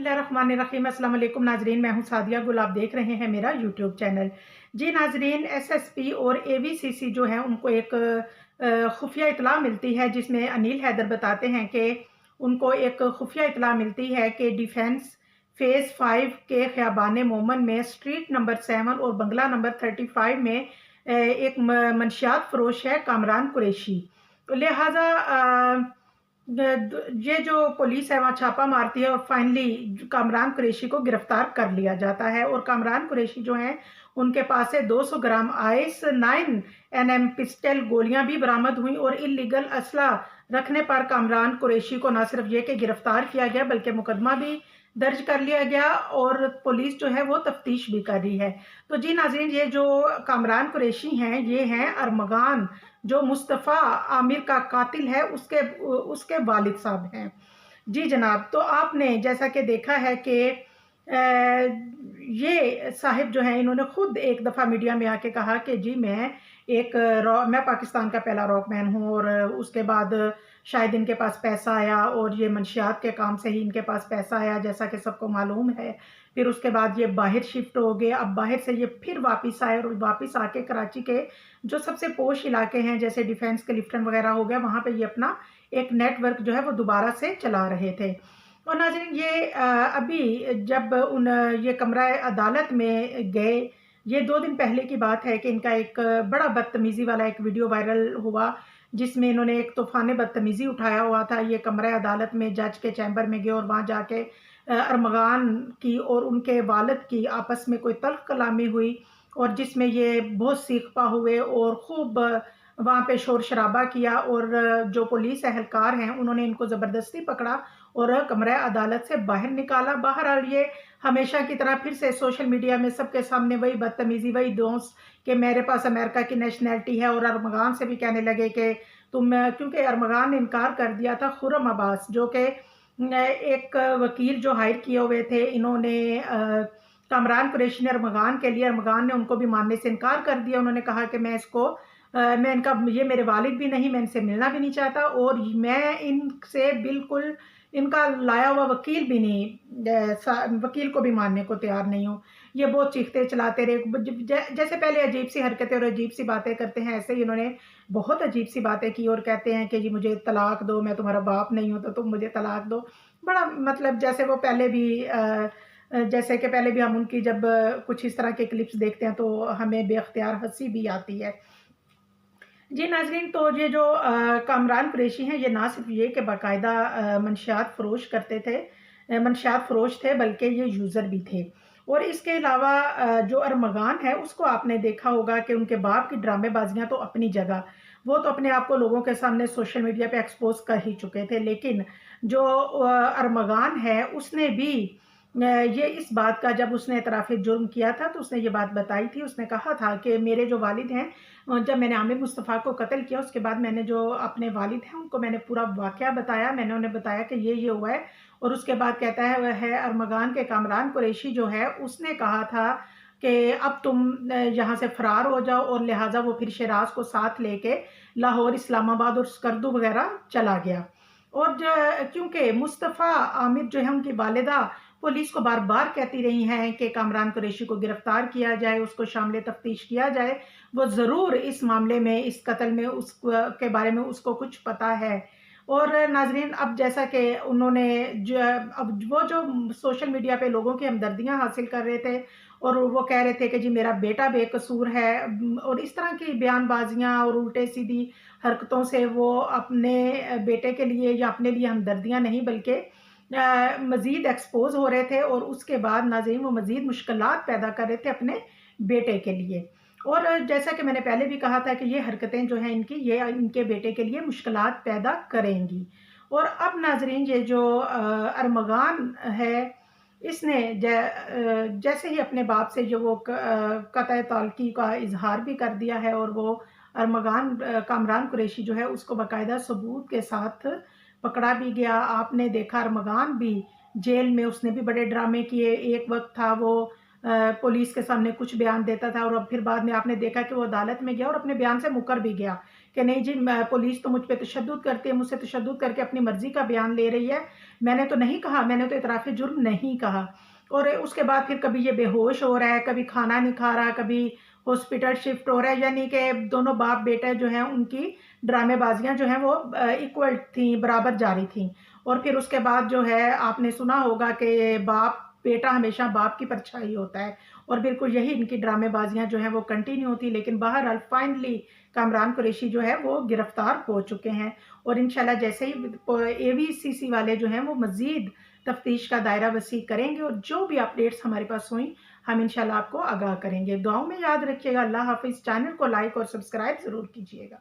बिस्मिल्लाहिर्रहमानिर्रहीम। अस्सलाम वालेकुम नाजरीन, मैं हूं सादिया गुल। आप देख रहे हैं मेरा यूट्यूब चैनल। जी नाजरीन, एसएसपी और एवीसीसी जो है उनको एक खुफिया इतला मिलती है, जिसमें अनिल हैदर बताते हैं कि उनको एक खुफिया इतला मिलती है कि डिफेंस फेज़ 5 के ख़ियाबान मोमन में स्ट्रीट नंबर 7 और बंगला नंबर 35 में एक मंशियात फरोश है कामरान कुरैशी। तो लिहाजा ये जो पुलिस है वहाँ छापा मारती है और फाइनली कामरान कुरैशी को गिरफ्तार कर लिया जाता है। और कामरान कुरैशी जो हैं उनके पास से 200 ग्राम आइस, 9 एनएम पिस्टल गोलियां भी बरामद हुई और इलीगल असला रखने पर कामरान कुरैशी को न सिर्फ ये कि गिरफ्तार किया गया बल्कि मुकदमा भी दर्ज कर लिया गया और पुलिस जो है वो तफ्तीश भी कर रही है। तो जी नाज़रीन, ये जो कामरान कुरैशी हैं ये हैं अरमगान, जो मुस्तफ़ा आमिर का कातिल है उसके उसके वालिद साहब हैं। जी जनाब, तो आपने जैसा कि देखा है कि ये साहिब जो हैं इन्होंने खुद एक दफ़ा मीडिया में आके कहा कि जी मैं पाकिस्तान का पहला रॉकमैन हूँ और उसके बाद शायद इनके पास पैसा आया और ये मंशियात के काम से ही इनके पास पैसा आया, जैसा कि सबको मालूम है। फिर उसके बाद ये बाहर शिफ्ट हो गए, अब बाहर से ये फिर वापस आए और वापस आके कराची के जो सबसे पोश इलाके हैं जैसे डिफेंस के लिफ्टन वगैरह हो गया, वहाँ पे ये अपना एक नेटवर्क जो है वो दोबारा से चला रहे थे। और नाज़रीन, ये अभी जब ये कमरा अदालत में गए, ये 2 दिन पहले की बात है कि इनका एक बड़ा बदतमीज़ी वाला एक वीडियो वायरल हुआ, जिसमें इन्होंने एक तूफ़ान बदतमीज़ी उठाया हुआ था। ये कमरा अदालत में जज के चैम्बर में गए और वहाँ जाके अरमगान की और उनके वालिद की आपस में कोई तल्ख़ कलामी हुई और जिसमें ये बहुत सीखपा हुए और खूब वहाँ पे शोर-शराबा किया और जो पुलिस एहलकार हैं उन्होंने इनको ज़बरदस्ती पकड़ा और कमरा अदालत से बाहर निकाला। बहरहाल ये हमेशा की तरह फिर से सोशल मीडिया में सबके सामने वही बदतमीज़ी, वही दोस्त कि मेरे पास अमेरिका की नेशनैलिटी है और अरमगान से भी कहने लगे कि क्योंकि अरमगान ने इनकार कर दिया था। खुर्रम अब्बास जो कि एक वकील जो हायर किए हुए थे, इन्होंने कामरान कुरैशी ने अरमगान के लिए, अरमगान ने उनको भी मानने से इनकार कर दिया। उन्होंने कहा कि मैं इनका, ये मेरे वालिद भी नहीं, मैं इनसे मिलना भी नहीं चाहता और मैं इनसे बिल्कुल इनका लाया हुआ वकील भी नहीं, वकील को भी मानने को तैयार नहीं हूँ। ये बहुत चीखते चलाते रहे, जैसे पहले अजीब सी हरकतें और अजीब सी बातें करते हैं, ऐसे ही इन्होंने बहुत अजीब सी बातें की और कहते हैं कि जी मुझे तलाक दो, मैं तुम्हारा बाप नहीं हूँ तो तुम मुझे तलाक दो। बड़ा मतलब जैसे वो पहले भी जैसे कि पहले भी हम उनकी जब कुछ इस तरह के क्लिप्स देखते हैं तो हमें बेख्तियार हंसी भी आती है। जी नाज़रीन, तो ये जो कामरान कुरैशी हैं ये ना सिर्फ ये कि बाकायदा मंशियात फ़रोश करते थे, मंशियात फ़रोश थे, बल्कि ये यूज़र भी थे। और इसके अलावा जो अरमगान है उसको आपने देखा होगा कि उनके बाप की ड्रामेबाज़ियाँ तो अपनी जगह, वो तो अपने आप को लोगों के सामने सोशल मीडिया पे एक्सपोज़ कर ही चुके थे। लेकिन जो अरमगान है उसने भी ये इस बात का, जब उसने एतराफ़े जुर्म किया था तो उसने ये बात बताई थी। उसने कहा था कि मेरे जो वालिद हैं, जब मैंने आमिर मुस्तफ़ा को कत्ल किया उसके बाद मैंने जो अपने वालिद हैं उनको मैंने पूरा वाक़या बताया। मैंने उन्हें बताया कि ये हुआ है और उसके बाद कहता है वह है अरमगान के कामरान कुरैशी जो है उसने कहा था कि अब तुम यहाँ से फ़रार हो जाओ और लिहाज़ा वो फिर शिराज़ को साथ लेके लाहौर, इस्लामाबाद और स्कर्दू वग़ैरह चला गया। और क्योंकि मुस्तफ़ा आमिर जो है उनकी वालिदा पुलिस को बार-बार कहती रही हैं कि कामरान कुरैशी को गिरफ्तार किया जाए, उसको शामिल तफ्तीश किया जाए। वो ज़रूर इस मामले में, इस कत्ल में के बारे में उसको कुछ पता है। और नाज़रीन, अब जैसा कि उन्होंने अब वो जो सोशल मीडिया पे लोगों की हमदर्दियाँ हासिल कर रहे थे और वो कह रहे थे कि जी मेरा बेटा बेकसूर है, और इस तरह की बयानबाज़ियाँ और उल्टे-सीधी हरकतों से वो अपने बेटे के लिए या अपने लिए हमदर्दियाँ नहीं बल्कि मज़ीद एक्सपोज़ हो रहे थे और उसके बाद नाज़रीन वो मज़ीद मुश्किलात पैदा कर रहे थे अपने बेटे के लिए। और जैसा कि मैंने पहले भी कहा था कि ये हरकतें जो हैं इनकी, ये इनके बेटे के लिए मुश्किलात पैदा करेंगी। और अब नाज़रीन, ये जो अरमगान है, इसने जैसे ही अपने बाप से जो वो क़त्अ ताल्लुक़ का इज़हार भी कर दिया है और वो अरमगान कामरान कुरैशी जो है उसको बाकायदा सबूत के साथ पकड़ा भी गया। आपने देखा अरमगान भी जेल में, उसने भी बड़े ड्रामे किए। एक वक़्त था वो पुलिस के सामने कुछ बयान देता था और अब फिर बाद में आपने देखा कि वो अदालत में गया और अपने बयान से मुकर भी गया کہ نہیں جی پولیس تو مجھ پہ تشدد کرتی ہے، مجھ سے تشدد کر کے اپنی مرضی کا بیان لے رہی ہے، میں نے تو نہیں کہا، میں نے تو اعتراف جرم نہیں کہا۔ اور اس کے بعد پھر کبھی یہ بے ہوش ہو رہا ہے، کبھی کھانا نہیں کھا رہا، کبھی ہاسپٹل شفٹ ہو رہا ہے، یعنی کہ دونوں باپ بیٹے جو ہیں ان کی ڈرامے بازیاں جو ہیں وہ ایکول تھیں، برابر جاری تھیں۔ اور پھر اس کے بعد جو ہے آپ نے سنا ہوگا کہ بیٹا ہمیشہ باپ کی پرچھائی ہوتا ہے، اور بالکل یہی ان کی ڈرامے بازیاں جو ہیں وہ کنٹینیو ہوتی، لیکن بہرحال فائنلی کامران قریشی جو ہے وہ گرفتار ہو چکے ہیں، اور انشاءاللہ جیسے ہی اے وی سی سی والے جو ہیں وہ مزید تفتیش کا دائرہ وسیع کریں گے، اور جو بھی اپڈیٹس ہمارے پاس ہوئیں ہم انشاءاللہ آپ کو آگاہ کریں گے۔ دعاؤں میں یاد رکھیے گا۔ اللہ حافظ۔ چینل کو لائک اور سبسکرائب ضرور کیجیے گا۔